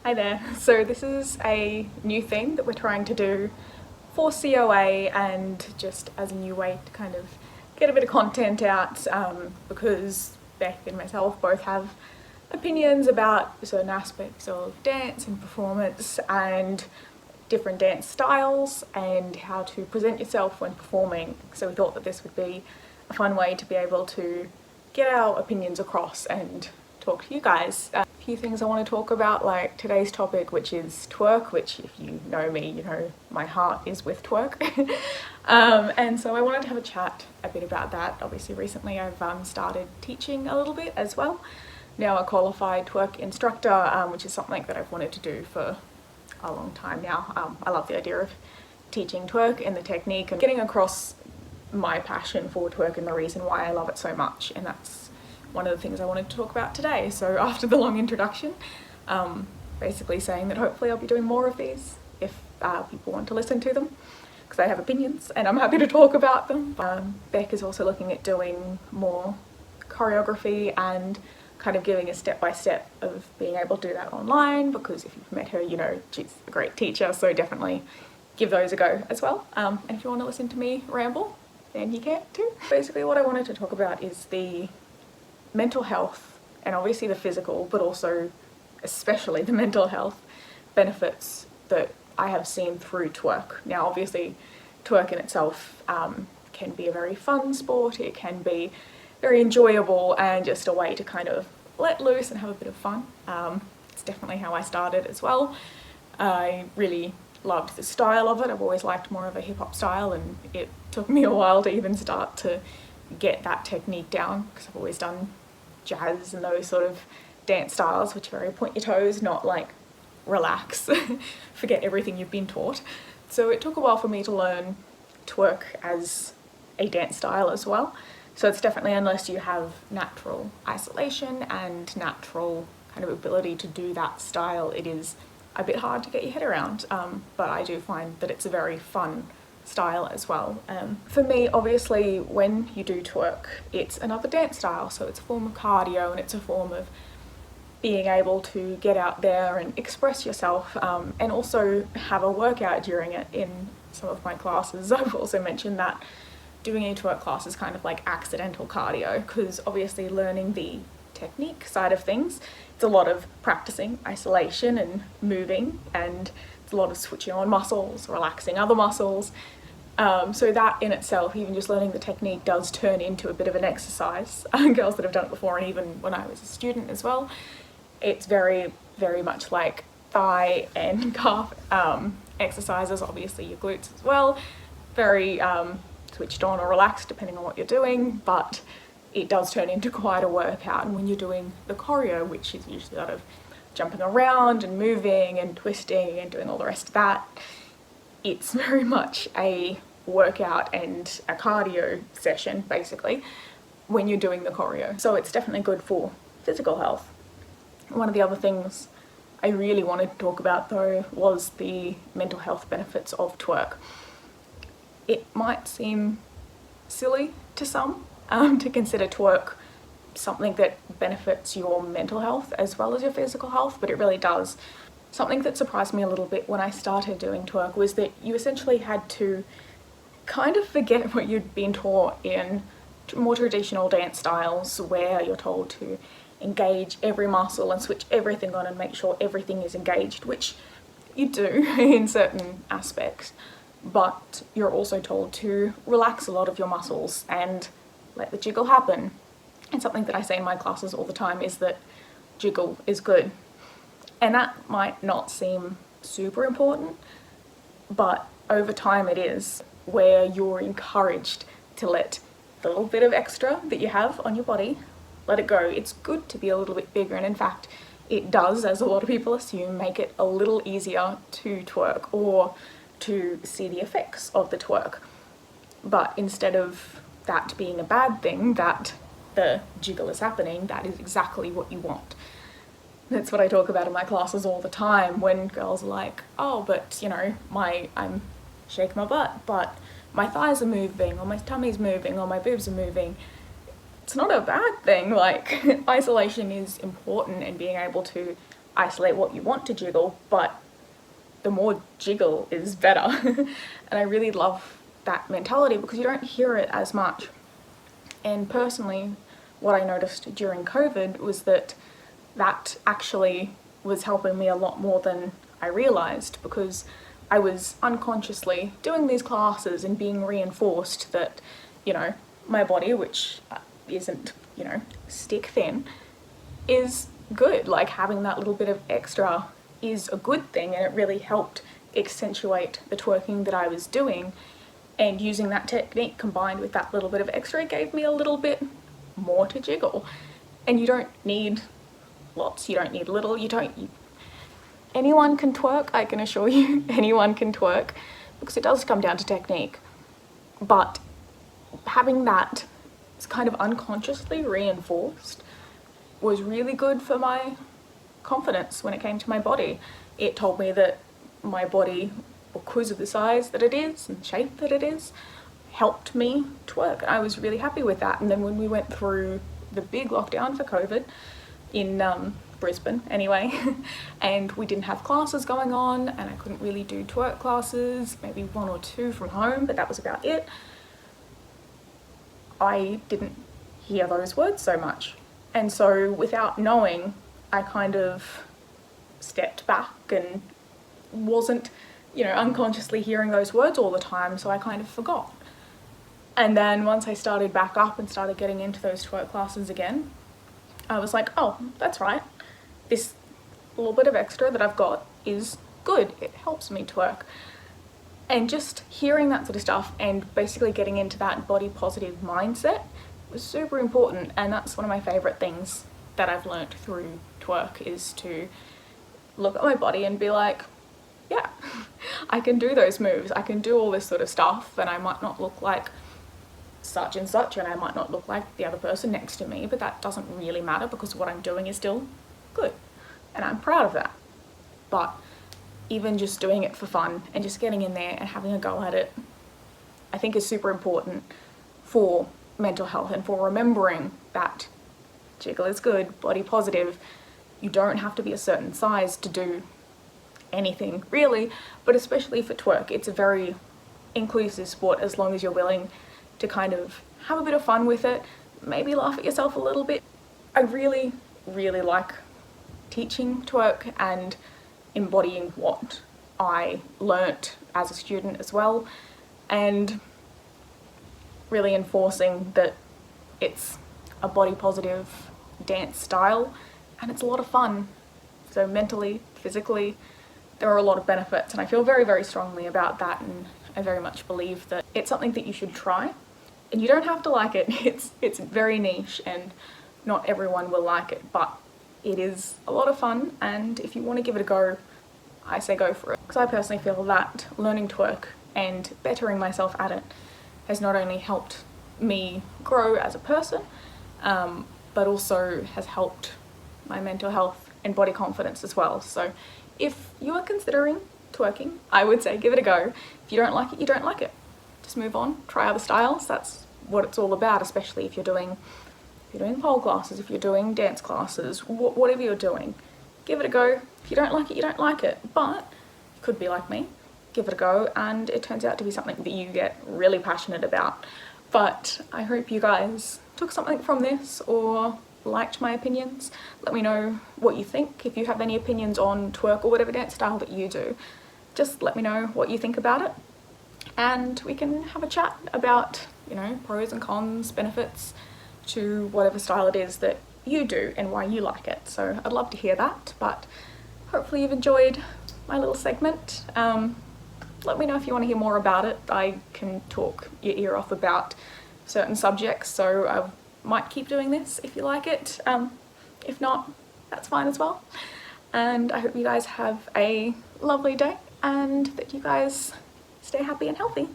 Hi there. So this is a new thing that we're trying to do for CoA and just as a new way to kind of get a bit of content out because Beck and myself both have opinions about certain aspects of dance and performance and different dance styles and how to present yourself when performing. So we thought that this would be a fun way to be able to get our opinions across and talk to you guys. A few things I want to talk about, like today's topic, which is twerk, which if you know me, you know my heart is with twerk. And so I wanted to have a chat a bit about that. Obviously recently I've started teaching a little bit as well. Now a qualified twerk instructor, which is something that I've wanted to do for a long time now. I love the idea of teaching twerk and the technique and getting across my passion for twerk and the reason why I love it so much, and that's one of the things I wanted to talk about today. So after the long introduction, basically saying that hopefully I'll be doing more of these if people want to listen to them, because I have opinions and I'm happy to talk about them. Beck is also looking at doing more choreography and kind of giving a step-by-step of being able to do that online, because if you've met her, you know she's a great teacher, so definitely give those a go as well. And if you want to listen to me ramble, then you can too. Basically what I wanted to talk about is the mental health and obviously the physical, but also especially the mental health benefits that I have seen through twerk. Now obviously twerk in itself can be a very fun sport, it can be very enjoyable and just a way to kind of let loose and have a bit of fun. It's definitely how I started as well. I really loved the style of it. I've always liked more of a hip-hop style, and it took me a while to even start to get that technique down, because I've always done jazz and those sort of dance styles which are very point your toes, not like relax, forget everything you've been taught. So it took a while for me to learn twerk as a dance style as well. So it's definitely, unless you have natural isolation and natural kind of ability to do that style, it is a bit hard to get your head around, but I do find that it's a very fun style as well. For me, obviously, when you do twerk, it's another dance style, so it's a form of cardio and it's a form of being able to get out there and express yourself, and also have a workout during it. In some of my classes, I've also mentioned that doing a twerk class is kind of like accidental cardio, because obviously learning the technique side of things, it's a lot of practicing isolation and moving, and it's a lot of switching on muscles, relaxing other muscles. So that in itself, even just learning the technique, does turn into a bit of an exercise. Girls that have done it before, and even when I was a student as well, it's very, very much like thigh and calf exercises, obviously your glutes as well, very switched on or relaxed depending on what you're doing, but it does turn into quite a workout. And when you're doing the choreo, which is usually a lot of jumping around and moving and twisting and doing all the rest of that, it's very much a workout and a cardio session basically when you're doing the choreo. So it's definitely good for physical health. One of the other things I really wanted to talk about though was the mental health benefits of twerk. It might seem silly to some to consider twerk something that benefits your mental health as well as your physical health, but it really does. Something that surprised me a little bit when I started doing twerk was that you essentially had to kind of forget what you'd been taught in more traditional dance styles, where you're told to engage every muscle and switch everything on and make sure everything is engaged, which you do in certain aspects, but you're also told to relax a lot of your muscles and let the jiggle happen. And something that I say in my classes all the time is that jiggle is good. And that might not seem super important, but over time it is, where you're encouraged to let the little bit of extra that you have on your body, let it go. It's good to be a little bit bigger, and in fact it does, as a lot of people assume, make it a little easier to twerk or to see the effects of the twerk. But instead of that being a bad thing, that the jiggle is happening, that is exactly what you want. That's what I talk about in my classes all the time, when girls are like, oh, but you know, I'm shaking my butt, but my thighs are moving, or my tummy's moving, or my boobs are moving. It's not a bad thing. Like, isolation is important, and being able to isolate what you want to jiggle, but the more jiggle is better. And I really love that mentality because you don't hear it as much. And personally, what I noticed during COVID was that actually was helping me a lot more than I realized, because I was unconsciously doing these classes and being reinforced that, you know, my body, which isn't, you know, stick thin, is good. Like, having that little bit of extra is a good thing, and it really helped accentuate the twerking that I was doing. And using that technique combined with that little bit of extra gave me a little bit more to jiggle. And you don't need lots, you don't need little, anyone can twerk, I can assure you, anyone can twerk, because it does come down to technique. But having that kind of unconsciously reinforced was really good for my confidence when it came to my body. It told me that my body, because of the size that it is and shape that it is, helped me twerk. I was really happy with that. And then when we went through the big lockdown for COVID in Brisbane anyway, and we didn't have classes going on, and I couldn't really do twerk classes, maybe 1 or 2 from home, but that was about it. I didn't hear those words so much. And so without knowing, I kind of stepped back and wasn't, you know, unconsciously hearing those words all the time, so I kind of forgot. And then once I started back up and started getting into those twerk classes again, I was like, oh, that's right. This little bit of extra that I've got is good. It helps me twerk. And just hearing that sort of stuff and basically getting into that body positive mindset was super important. And that's one of my favorite things that I've learnt through twerk, is to look at my body and be like, yeah, I can do those moves. I can do all this sort of stuff, and I might not look like such and such, and I might not look like the other person next to me, but that doesn't really matter because what I'm doing is still good, and I'm proud of that. But even just doing it for fun and just getting in there and having a go at it, I think is super important for mental health and for remembering that jiggle is good, body positive. You don't have to be a certain size to do anything really, but especially for twerk, it's a very inclusive sport as long as you're willing to kind of have a bit of fun with it, maybe laugh at yourself a little bit. I really, really like teaching twerk and embodying what I learnt as a student as well, and really enforcing that it's a body positive dance style and it's a lot of fun. So mentally, physically, there are a lot of benefits, and I feel very, very strongly about that, and I very much believe that it's something that you should try. And you don't have to like it. It's very niche and not everyone will like it, but it is a lot of fun, and if you want to give it a go, I say go for it. Because I personally feel that learning twerk and bettering myself at it has not only helped me grow as a person, but also has helped my mental health and body confidence as well. So if you are considering twerking, I would say give it a go. If you don't like it, you don't like it. Just move on, try other styles. That's what it's all about, especially if you're doing pole classes, if you're doing dance classes, whatever you're doing. Give it a go. If you don't like it, you don't like it. But you could be like me, give it a go, and it turns out to be something that you get really passionate about. But I hope you guys took something from this or liked my opinions. Let me know what you think. If you have any opinions on twerk or whatever dance style that you do, just let me know what you think about it, and we can have a chat about, you know, pros and cons, benefits to whatever style it is that you do and why you like it. So I'd love to hear that, but hopefully you've enjoyed my little segment. Let me know if you want to hear more about it. I can talk your ear off about certain subjects, so I might keep doing this if you like it. If not, that's fine as well. And I hope you guys have a lovely day and that you guys stay happy and healthy.